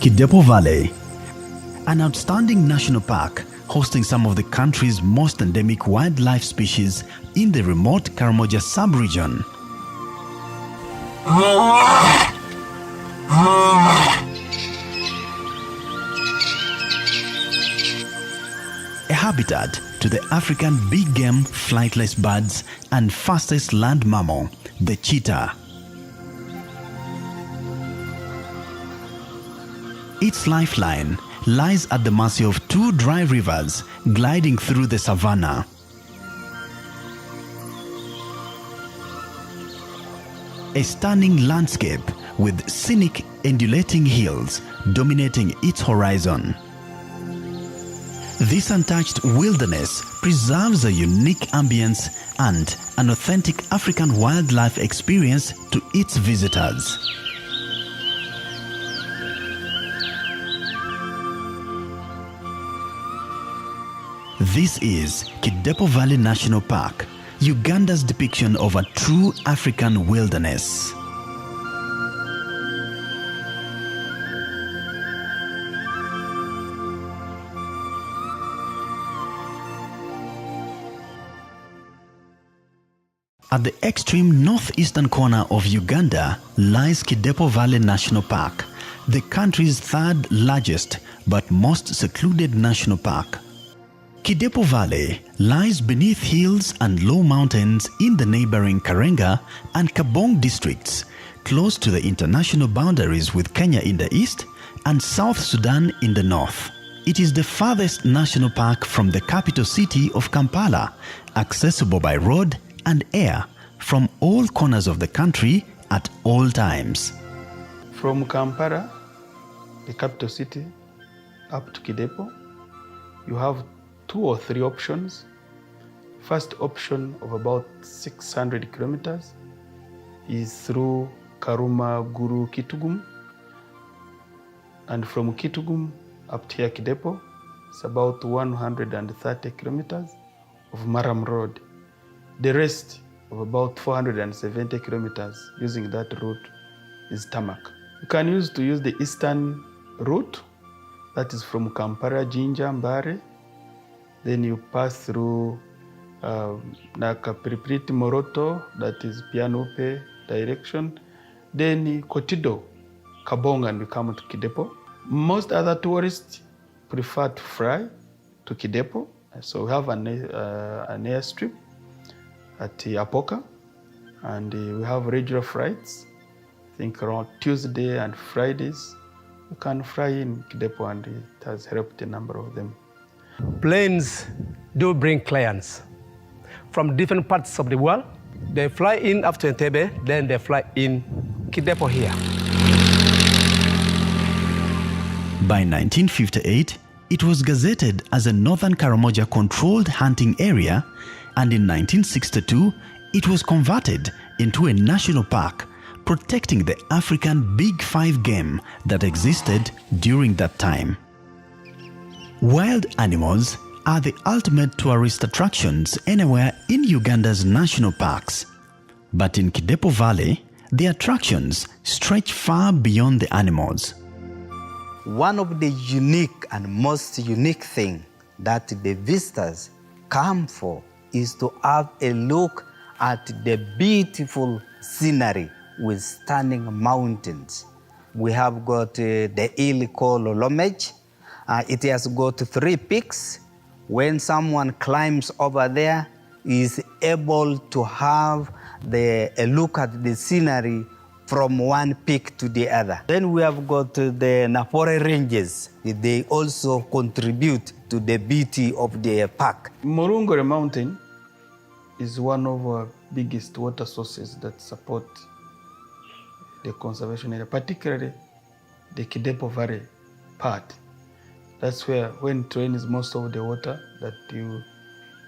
Kidepo Valley, an outstanding national park hosting some of the country's most endemic wildlife species in the remote Karamoja sub-region. A habitat to the African big game flightless birds and fastest land mammal, the cheetah. Its lifeline lies at the mercy of two dry rivers gliding through the savanna. A stunning landscape with scenic undulating hills dominating its horizon. This untouched wilderness preserves a unique ambience and an authentic African wildlife experience to its visitors. This is Kidepo Valley National Park, Uganda's depiction of a true African wilderness. At the extreme northeastern corner of Uganda lies Kidepo Valley National Park, the country's third largest but most secluded national park. Kidepo Valley lies beneath hills and low mountains in the neighboring Karenga and Kabong districts, close to the international boundaries with Kenya in the east and South Sudan in the north. It is the farthest national park from the capital city of Kampala, accessible by road and air from all corners of the country at all times. From Kampala, the capital city, up to Kidepo, you have 2 or 3 options. First option of about 600 kilometers is through Karuma, Guru, Kitugum. And from Kitugum up to here Kidepo, it's about 130 kilometers of Maram Road. The rest of about 470 kilometers using that route is tarmac. You can use the eastern route, that is from Kampala, Jinja, Mbare. Then you pass through Nakapiripriti Moroto, that is Pianope direction. Then Kotido, Kabong, and we come to Kidepo. Most other tourists prefer to fly to Kidepo. So we have an airstrip at Apoka, and we have regular flights. I think around Tuesday and Fridays, you can fly in Kidepo, and it has helped a number of them. Planes do bring clients from different parts of the world. They fly in after Entebbe, then they fly in Kidepo here. By 1958, it was gazetted as a Northern Karamoja controlled hunting area, and in 1962, it was converted into a national park, protecting the African Big Five game that existed during that time. Wild animals are the ultimate tourist attractions anywhere in Uganda's national parks. But in Kidepo Valley, the attractions stretch far beyond the animals. One of the unique and most unique thing that the visitors come for is to have a look at the beautiful scenery with stunning mountains. We have got the hill called Olomej. It has got 3 peaks. When someone climbs over there, he is able to have a look at the scenery from one peak to the other. Then we have got the Napore Ranges. They also contribute to the beauty of the park. Morungore Mountain is one of our biggest water sources that support the conservation area, particularly the Kidepo Valley part. That's where, when it rains, most of the water that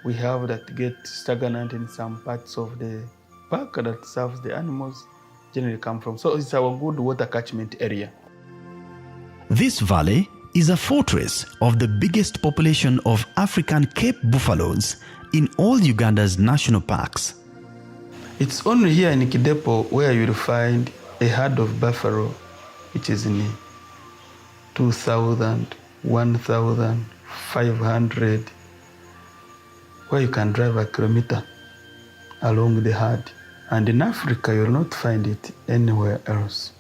we have that get stagnant in some parts of the park that serves the animals generally come from. So it's our good water catchment area. This valley is a fortress of the biggest population of African Cape buffaloes in all Uganda's national parks. It's only here in Kidepo where you'll find a herd of buffalo, which is in 2,000, 1,500, where you can drive a kilometer along the herd. And in Africa, you'll not find it anywhere else.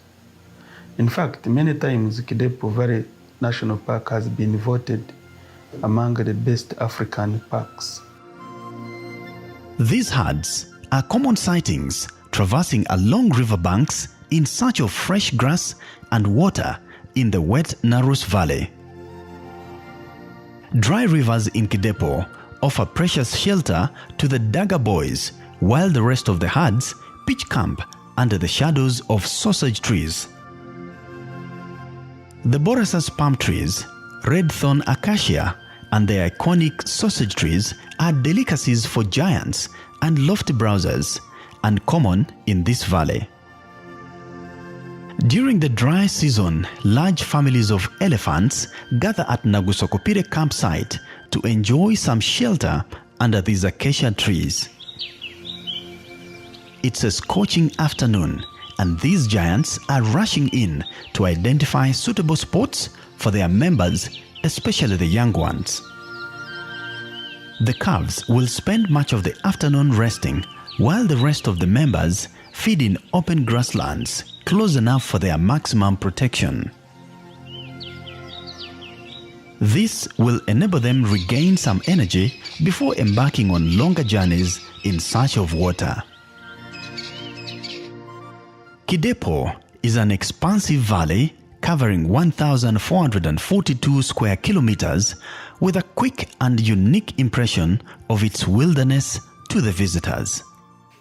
In fact, many times Kidepo Valley National Park has been voted among the best African parks. These herds are common sightings traversing along riverbanks in search of fresh grass and water in the wet Narus Valley. Dry rivers in Kidepo offer precious shelter to the Daga boys, while the rest of the herds pitch camp under the shadows of sausage trees. The Borasas palm trees, red thorn acacia, and the iconic sausage trees are delicacies for giants and lofty browsers, and common in this valley. During the dry season, large families of elephants gather at Nagusokopire campsite to enjoy some shelter under these acacia trees. It's a scorching afternoon, and these giants are rushing in to identify suitable spots for their members, especially the young ones. The calves will spend much of the afternoon resting, while the rest of the members feed in open grasslands close enough for their maximum protection. This will enable them regain some energy before embarking on longer journeys in search of water. Kidepo is an expansive valley covering 1,442 square kilometers with a quick and unique impression of its wilderness to the visitors.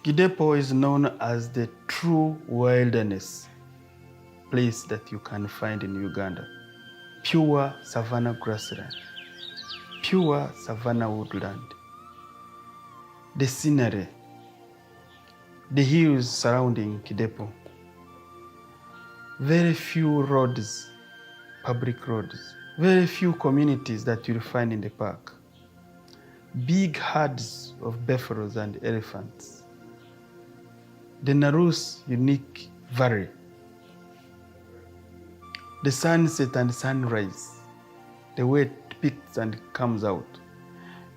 Kidepo is known as the true wilderness place that you can find in Uganda. Pure savanna grassland, pure savanna woodland. The scenery, the hills surrounding Kidepo. Very few roads, public roads. Very few communities that you'll find in the park. Big herds of buffaloes and elephants. The Narus unique valley. The sunset and sunrise, the way it peaks and comes out.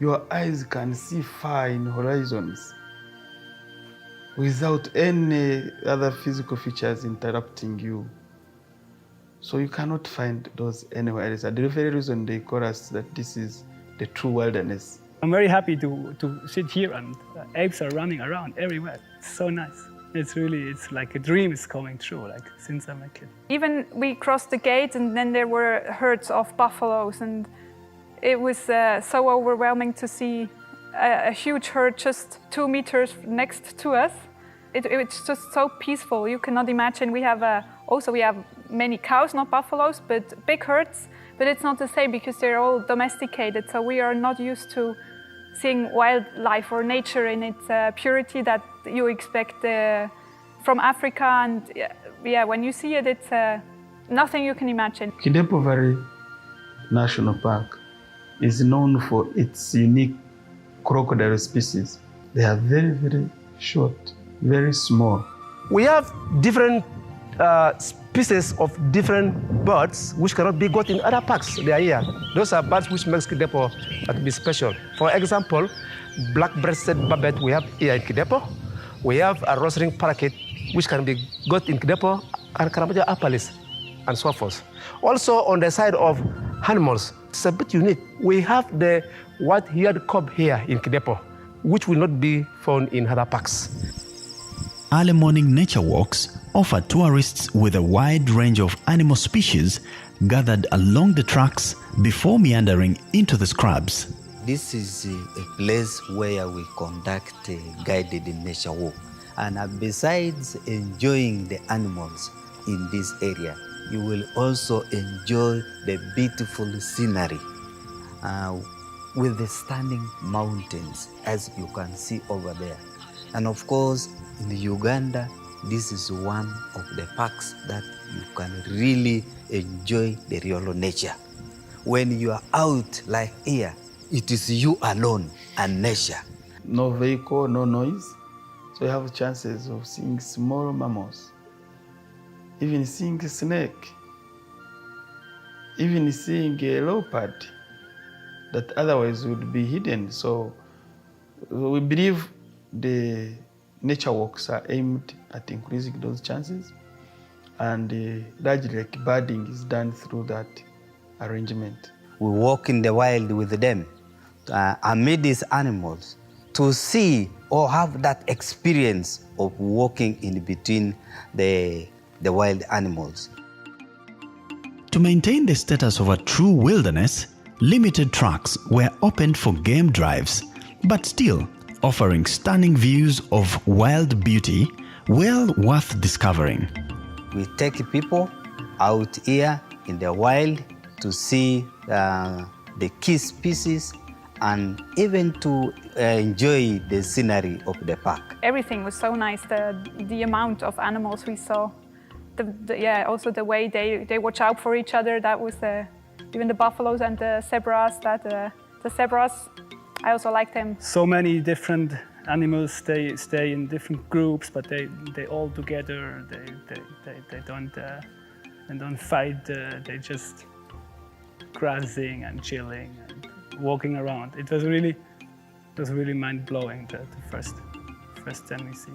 Your eyes can see far in horizons without any other physical features interrupting you. So you cannot find those anywhere else. The very reason they call us that this is the true wilderness. I'm very happy to sit here, and apes are running around everywhere. It's so nice. It's like a dream is coming true, like since I'm a kid. Even we crossed the gate and then there were herds of buffaloes, and it was so overwhelming to see a huge herd just 2 meters next to us. It's just so peaceful. You cannot imagine. We have many cows, not buffaloes, but big herds. But it's not the same because they're all domesticated. So we are not used to seeing wildlife or nature in its purity that you expect from Africa. And yeah, when you see it, it's nothing you can imagine. Kidepo Valley National Park is known for its unique crocodile species. They are very, very short, very small. We have different species of different birds which cannot be got in other parks. They are here. Those are birds which makes Kidepo to be special. For example, black-breasted barbet we have here in Kidepo. We have a rose-ringed parakeet which can be got in Kidepo, and Karamaja apalis, and so forth. Also on the side of animals, it's a bit unique. We have the white-eared cub here in Kidepo, which will not be found in other parks. Early morning nature walks offer tourists with a wide range of animal species gathered along the tracks before meandering into the scrubs. This is a place where we conduct a guided nature walk. And besides enjoying the animals in this area, you will also enjoy the beautiful scenery with the stunning mountains, as you can see over there. And of course, in Uganda, this is one of the parks that you can really enjoy the real nature. When you are out like here, it is you alone and nature. No vehicle, no noise. So you have chances of seeing small mammals, even seeing a snake. even seeing a leopard that otherwise would be hidden. So we believe the nature walks are aimed at increasing those chances, and largely like birding is done through that arrangement. We walk in the wild with them amid these animals to see or have that experience of walking in between the wild animals. To maintain the status of a true wilderness, limited tracks were opened for game drives, but still offering stunning views of wild beauty well worth discovering. We take people out here in the wild to see the key species and even to enjoy the scenery of the park. Everything was so nice, the amount of animals we saw. Also the way they watch out for each other. That was even the buffaloes and the zebras. The zebras, I also liked them. So many different animals stay in different groups, but they all together. They don't fight. They just grazing and chilling and walking around. It was really mind-blowing the first time we see.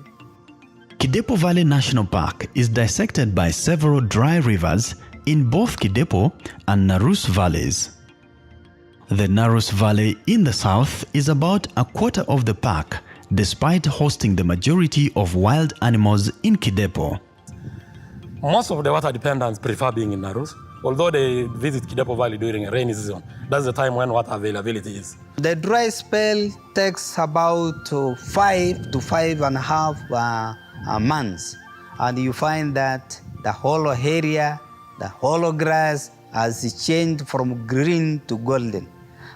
Kidepo Valley National Park is dissected by several dry rivers in both Kidepo and Narus valleys. The Narus Valley in the south is about a quarter of the park, despite hosting the majority of wild animals in Kidepo. Most of the water dependents prefer being in Narus, although they visit Kidepo Valley during a rainy season. That's the time when water availability is. The dry spell takes about 5 to 5.5 months, and you find that the whole area, the whole grass has changed from green to golden.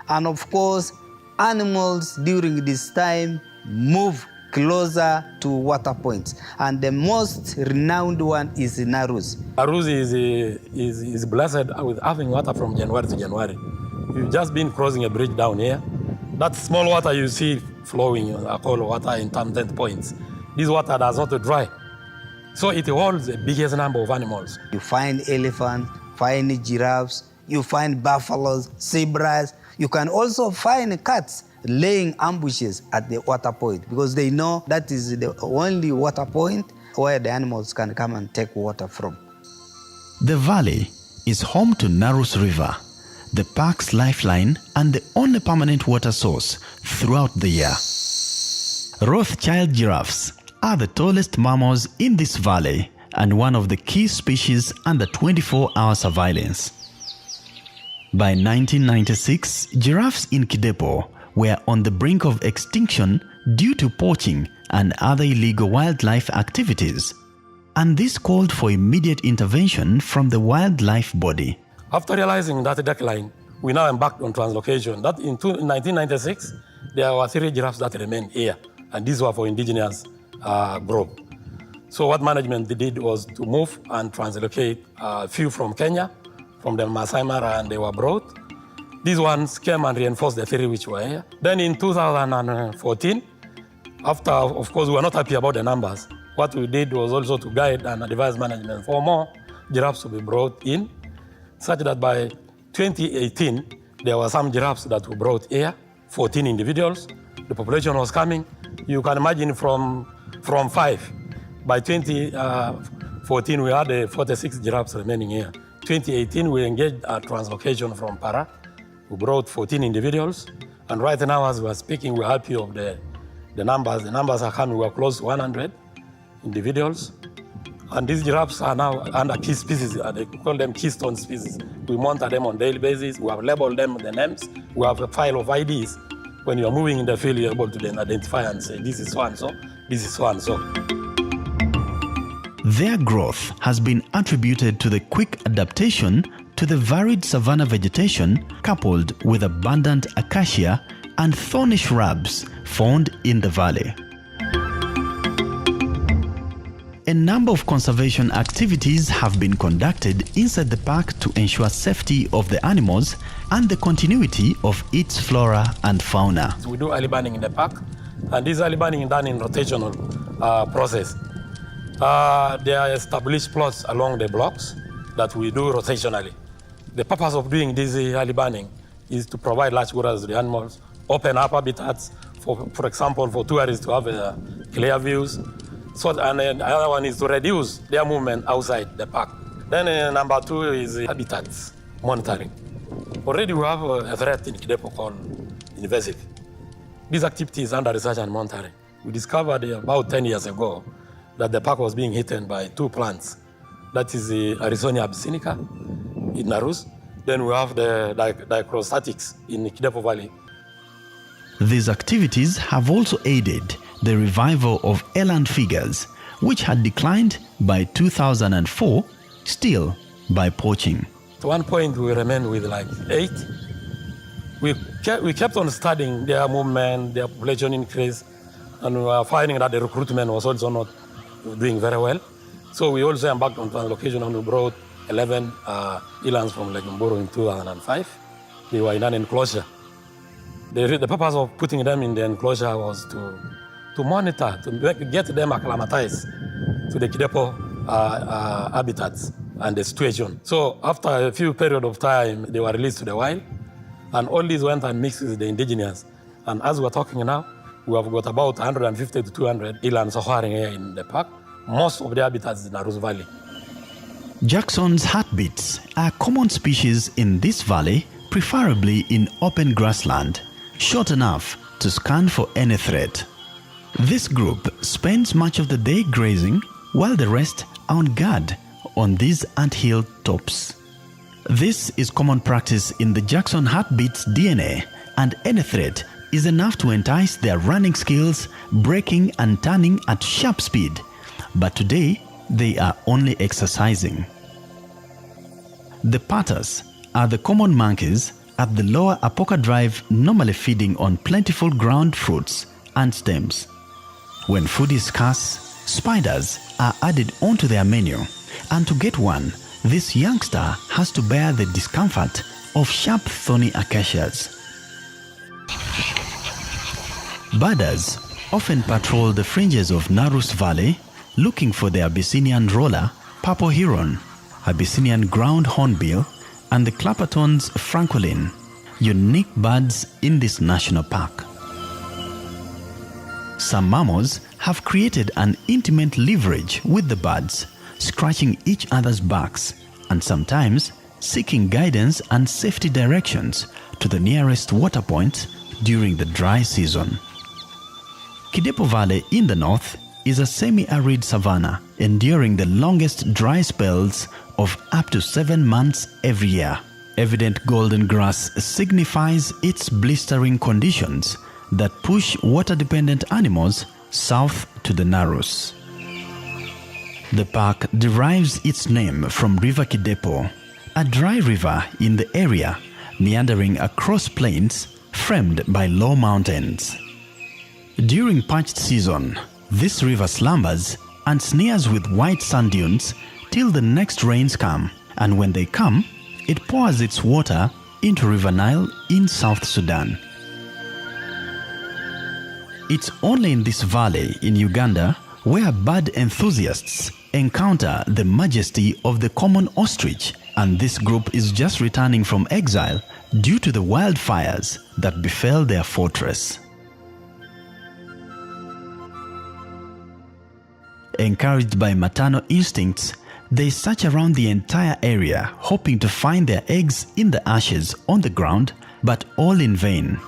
And of course, animals during this time move closer to water points, and the most renowned one is Narus. Narus is blessed with having water from January to January. You've just been crossing a bridge down here. That small water you see flowing, I call water in intermittent points. This water does not dry, so it holds the biggest number of animals. You find elephants, find giraffes, you find buffaloes, zebras. You can also find cats laying ambushes at the water point because they know that is the only water point where the animals can come and take water from. The valley is home to Narus River, the park's lifeline and the only permanent water source throughout the year. Rothschild giraffes are the tallest mammals in this valley and one of the key species under 24-hour surveillance. By 1996, giraffes in Kidepo were on the brink of extinction due to poaching and other illegal wildlife activities, and this called for immediate intervention from the wildlife body. After realizing that decline, we now embarked on translocation. That in 1996, there were 3 giraffes that remained here, and these were for indigenous group. So what management did was to move and translocate a few from Kenya, from the Masai Mara, and they were brought. These ones came and reinforced the 3 which were here. Then in 2014, after, of course, we were not happy about the numbers, what we did was also to guide and advise management for more giraffes to be brought in, such that by 2018, there were some giraffes that were brought here, 14 individuals. The population was coming. You can imagine from 5. By 2014, we had 46 giraffes remaining here. 2018, we engaged a translocation from Para. We brought 14 individuals. And right now, as we are speaking, we're happy of the numbers. The numbers are coming. We're close to 100 individuals. And these giraffes are now under key species. They call them keystone species. We monitor them on a daily basis. We have labeled them the names. We have a file of IDs. When you are moving in the field, you're able to then identify and say, this is so-and-so, this is so-and-so. Their growth has been attributed to the quick adaptation to the varied savanna vegetation coupled with abundant acacia and thorny shrubs found in the valley. A number of conservation activities have been conducted inside the park to ensure safety of the animals and the continuity of its flora and fauna. We do early burning in the park, and this early burning is done in rotational process. There are established plots along the blocks that we do rotationally. The purpose of doing this early banning is to provide large quarters to the animals, open up habitats, for example, for tourists to have clear views. So, and then the other one is to reduce their movement outside the park. Then number 2 is habitats monitoring. Already we have a threat in Kidepo called invasive. This activity is under research and monitoring. We discovered about 10 years ago that the park was being eaten by 2 plants. That is the Arizonia abyssinica in Narus. Then we have the dicrostatics in Kidepo Valley. These activities have also aided the revival of eland figures, which had declined by 2004, still by poaching. At one point, we remained with like 8. We kept on studying their movement, their population increase, and we were finding that the recruitment was also not doing very well. So we also embarked on translocation, and we brought 11 elands from Lake Mburu in 2005. They were in an enclosure. The purpose of putting them in the enclosure was to monitor, to get them acclimatized to the Kidepo habitats and the situation. So after a few period of time, they were released to the wild, and all these went and mixed with the indigenous. And as we're talking now, we have got about 150 to 200 elands soaring here in the park. Most of the habitats in Narus Valley. Jackson's heartbeats are common species in this valley, preferably in open grassland, short enough to scan for any threat. This group spends much of the day grazing, while the rest are on guard on these anthill tops. This is common practice in the Jackson heartbeat's DNA, and any threat is enough to entice their running skills, braking and turning at sharp speed. But today, they are only exercising. The paters are the common monkeys at the lower Apoka Drive, normally feeding on plentiful ground fruits and stems. When food is scarce, spiders are added onto their menu, and to get one, this youngster has to bear the discomfort of sharp thorny acacias. Birders often patrol the fringes of Narus Valley looking for the Abyssinian roller, purple heron, Abyssinian ground hornbill, and the Clapperton's francolin, unique birds in this national park. Some mammals have created an intimate leverage with the birds, scratching each other's backs and sometimes seeking guidance and safety directions to the nearest water point during the dry season. Kidepo Valley in the north is a semi-arid savanna enduring the longest dry spells of up to 7 months every year. Evident golden grass signifies its blistering conditions that push water-dependent animals south to the Narus. The park derives its name from River Kidepo, a dry river in the area meandering across plains framed by low mountains. During parched season, this river slumbers and sneers with white sand dunes till the next rains come, and when they come, it pours its water into River Nile in South Sudan. It's only in this valley in Uganda where bird enthusiasts encounter the majesty of the common ostrich, and this group is just returning from exile due to the wildfires that befell their fortress. Encouraged by maternal instincts, they search around the entire area, hoping to find their eggs in the ashes on the ground, but all in vain.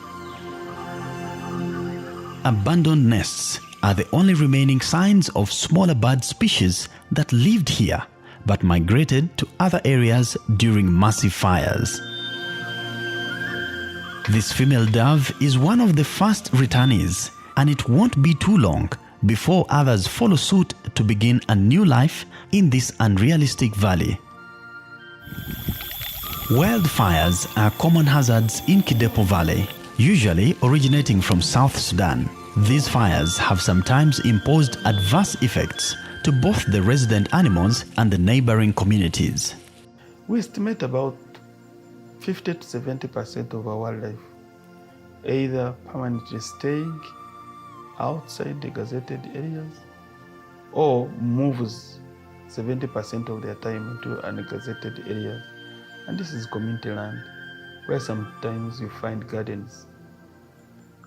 Abandoned nests are the only remaining signs of smaller bird species that lived here, but migrated to other areas during massive fires. This female dove is one of the first returnees, and it won't be too long before others follow suit to begin a new life in this unrealistic valley. Wildfires are common hazards in Kidepo Valley, usually originating from South Sudan. These fires have sometimes imposed adverse effects to both the resident animals and the neighboring communities. We estimate about 50 to 70% of our wildlife either permanently staying outside the gazetted areas or moves 70% of their time into ungazetted areas. And this is community land, where sometimes you find gardens.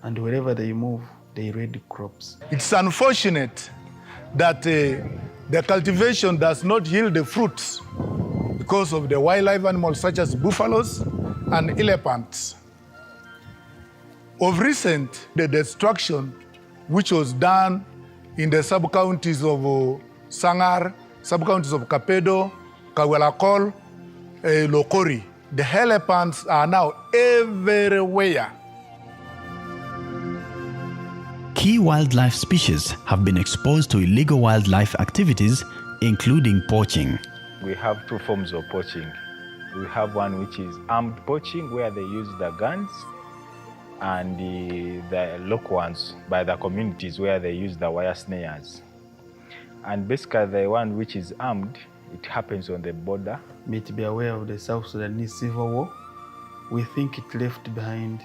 And wherever they move, they raid crops. It's unfortunate that the cultivation does not yield the fruits because of the wildlife animals such as buffaloes and elephants. Of recent, the destruction which was done in the sub-counties of Sangar, sub-counties of Kapedo, Kawelakol, Lokori, the elephants are now everywhere. Key wildlife species have been exposed to illegal wildlife activities, including poaching. We have two forms of poaching. We have one which is armed poaching, where they use the guns, and the local ones by the communities, where they use the wire snares. And basically the one which is armed, it happens on the border. May to be aware of the South Sudanese civil war. We think it left behind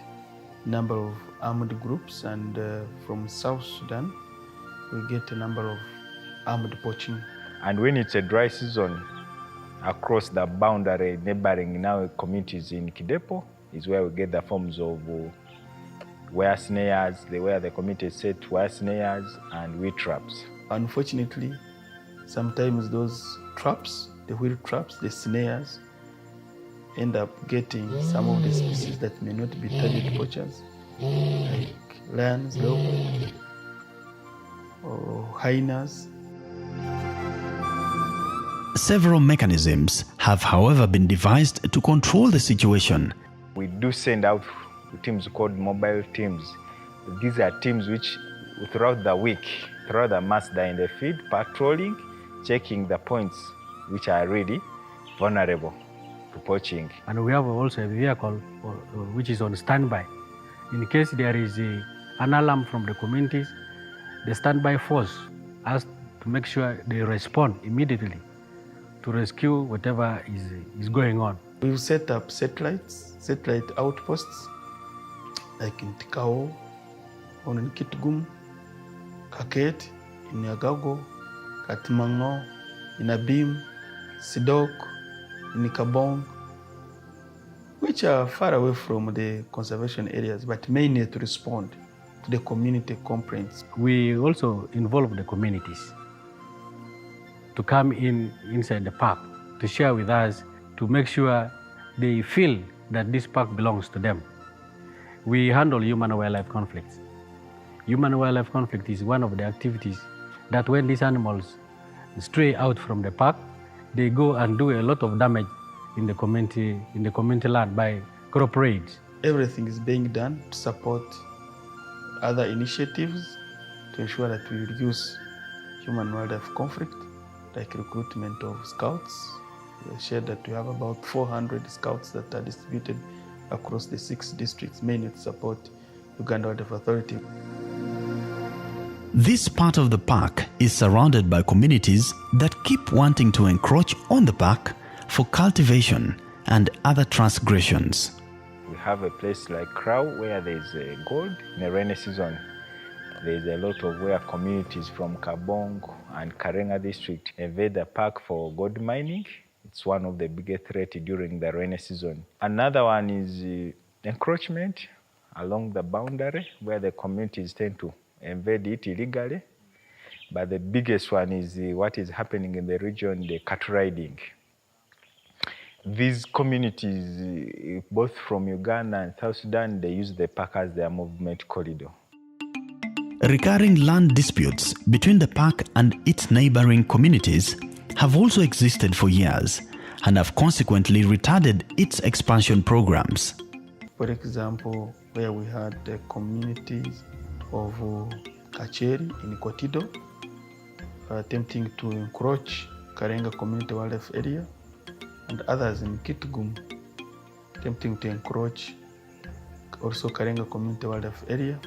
a number of armed groups, and from South Sudan, we get a number of armed poaching. And when it's a dry season, across the boundary neighboring now communities in Kidepo is where we get the forms of wire snares, where the community set wire snares and wheat traps. Unfortunately, sometimes those traps, the wheel traps, the snares, end up getting some of the species that may not be target poachers, like lions, leopards, or hyenas. Several mechanisms have, however, been devised to control the situation. We do send out teams called mobile teams. These are teams which, throughout the week, throughout the month, they're in the field, patrolling, checking the points which are really vulnerable to poaching. And we have also a vehicle which is on standby. In case there is an alarm from the communities, the standby force has to make sure they respond immediately to rescue whatever is going on. We've set up satellite outposts, like in Tikao, in Kitgum, Kaket, in Yagago, Katmango, in Abim, Sidok, in Kabong, which are far away from the conservation areas, but mainly to respond to the community complaints. We also involve the communities to come inside the park, to share with us, to make sure they feel that this park belongs to them. We handle human-wildlife conflicts. Human-wildlife conflict is one of the activities that when these animals stray out from the park, they go and do a lot of damage in the community land by crop raids. Everything is being done to support other initiatives to ensure that we reduce human-wildlife conflict, like recruitment of scouts. We shared that we have about 400 scouts that are distributed across the 6 districts, mainly to support Uganda Wildlife Authority. This part of the park is surrounded by communities that keep wanting to encroach on the park for cultivation and other transgressions. We have a place like Krau where there's gold in the rainy season. There's a lot of where communities from Kabong and Karenga district invade the park for gold mining. It's one of the biggest threats during the rainy season. Another one is encroachment along the boundary where the communities tend to invade it illegally. But the biggest one is what is happening in the region, the cattle riding. These communities, both from Uganda and South Sudan, they use the park as their movement corridor. Recurring land disputes between the park and its neighboring communities have also existed for years and have consequently retarded its expansion programs. For example, where we had the communities of Kacheri in Kotido attempting to encroach Karenga Community Wildlife Area, and others in Kitgum attempting to encroach also Karenga Community Wildlife Area.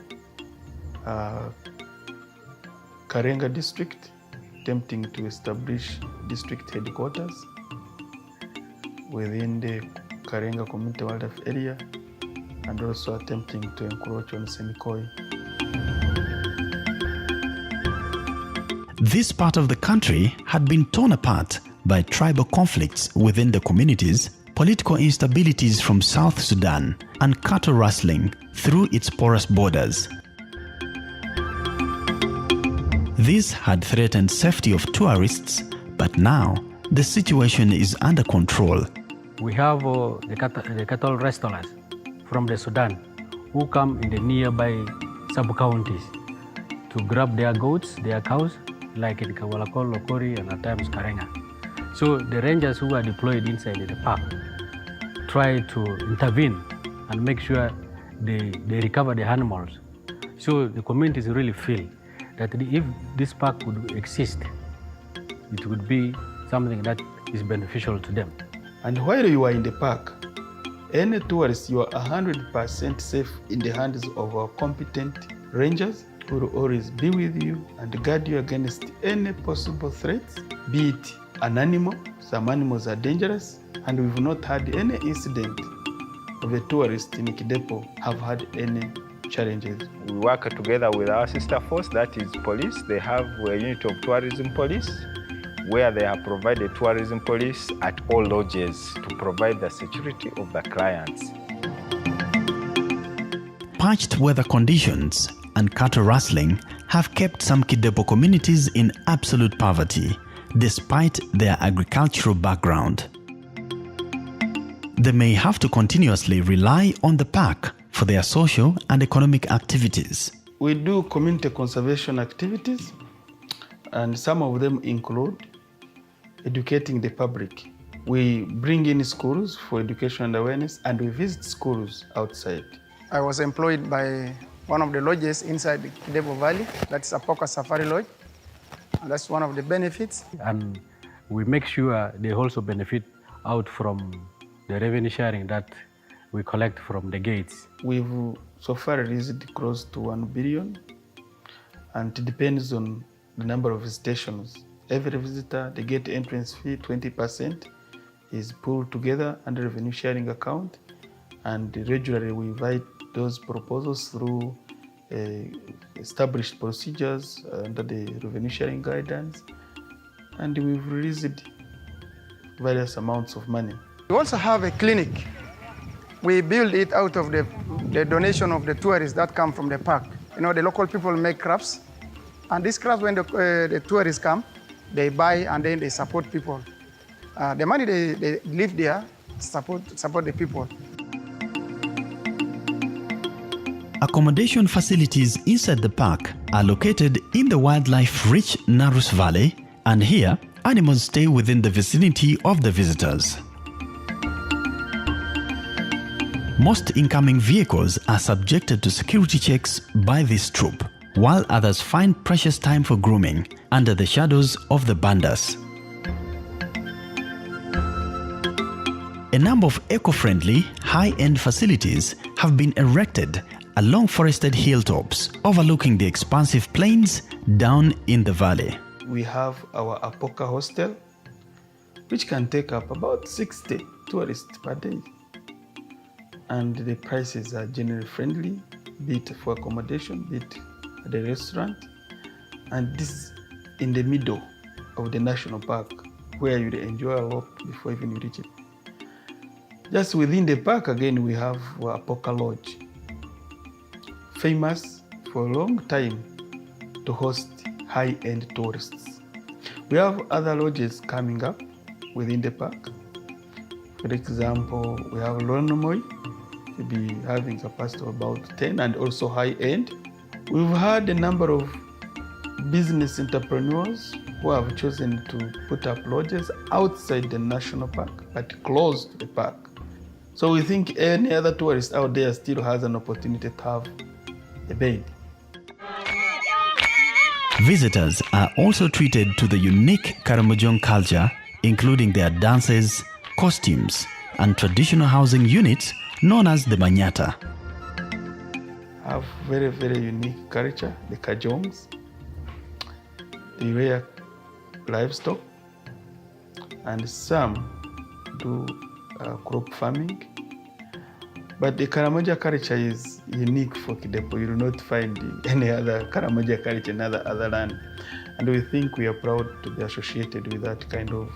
Karenga District attempting to establish district headquarters within the Karenga Community Wildlife Area, and also attempting to encroach on Semikoi. This part of the country had been torn apart by tribal conflicts within the communities, political instabilities from South Sudan, and cattle rustling through its porous borders. This had threatened safety of tourists, but now the situation is under control. We have the cattle rustlers from the Sudan who come in the nearby sub-counties to grab their goats, their cows, like in Kawalakol, Lokori, and at times Karenga. So the rangers who are deployed inside the park try to intervene and make sure they recover the animals. So the communities really feel that if this park would exist, it would be something that is beneficial to them. And while you are in the park, any tourist, you are 100% safe in the hands of our competent rangers who will always be with you and guard you against any possible threats, be it an animal. Some animals are dangerous, and we've not had any incident of a tourist in Kidepo have had any challenges. We work together with our sister force, that is police. They have a unit of tourism police where they have provided tourism police at all lodges to provide the security of the clients. Parched weather conditions and cattle rustling have kept some Kidepo communities in absolute poverty, despite their agricultural background. They may have to continuously rely on the park for their social and economic activities. We do community conservation activities, and some of them include educating the public. We bring in schools for education and awareness, and we visit schools outside. I was employed by one of the lodges inside the Kidepo Valley. That's Apoka Safari Lodge. And that's one of the benefits. And we make sure they also benefit out from the revenue sharing that we collect from the gates. We've so far raised close to 1 billion, and it depends on the number of visitations. Every visitor, the gate entrance fee, 20%, is pulled together under revenue sharing account, and regularly we invite those proposals through established procedures under the revenue sharing guidance, and we've released various amounts of money. We also have a clinic. We build it out of the donation of the tourists that come from the park. You know, the local people make crafts, and these crafts, when the tourists come, they buy and then they support people. The money they leave there support the people. Accommodation facilities inside the park are located in the wildlife-rich Narus Valley, and here, animals stay within the vicinity of the visitors. Most incoming vehicles are subjected to security checks by this troop, while others find precious time for grooming under the shadows of the bandas. A number of eco-friendly, high-end facilities have been erected along forested hilltops overlooking the expansive plains down in the valley. We have our Apoka hostel, which can take up about 60 tourists per day. And the prices are generally friendly, be it for accommodation, be it at the restaurant. And this in the middle of the national park, where you enjoy a lot before even you reach it. Just within the park, again, we have Apoka Lodge, famous for a long time to host high-end tourists. We have other lodges coming up within the park. For example, we have Lonomoi, will be having capacity of about 10 and also high-end. We've had a number of business entrepreneurs who have chosen to put up lodges outside the national park, but close to the park. So we think any other tourist out there still has an opportunity to have a bed. Visitors are also treated to the unique Karamojong culture, including their dances, costumes, and traditional housing units known as the Manyata. Have very, very unique culture, the Kajongs. They rear livestock, and some do crop farming. But the Karamoja culture is unique for Kidepo. You will not find any other Karamoja culture in other land. And we think we are proud to be associated with that kind of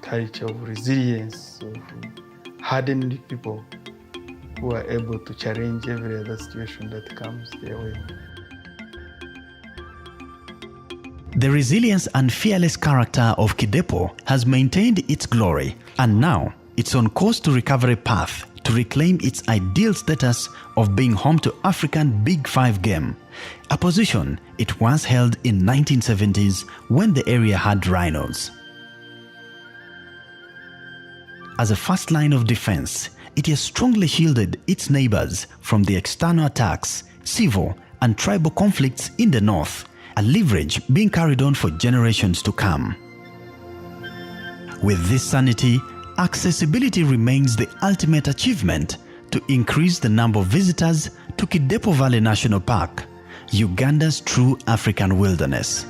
culture of resilience, of hardened people who are able to challenge every other situation that comes their way. The resilience and fearless character of Kidepo has maintained its glory, and now it's on course to recovery path to reclaim its ideal status of being home to African Big Five game, a position it once held in 1970s when the area had rhinos. As a first line of defense, it has strongly shielded its neighbors from the external attacks, civil and tribal conflicts in the north, a leverage being carried on for generations to come. With this sanity, accessibility remains the ultimate achievement to increase the number of visitors to Kidepo Valley National Park, Uganda's true African wilderness.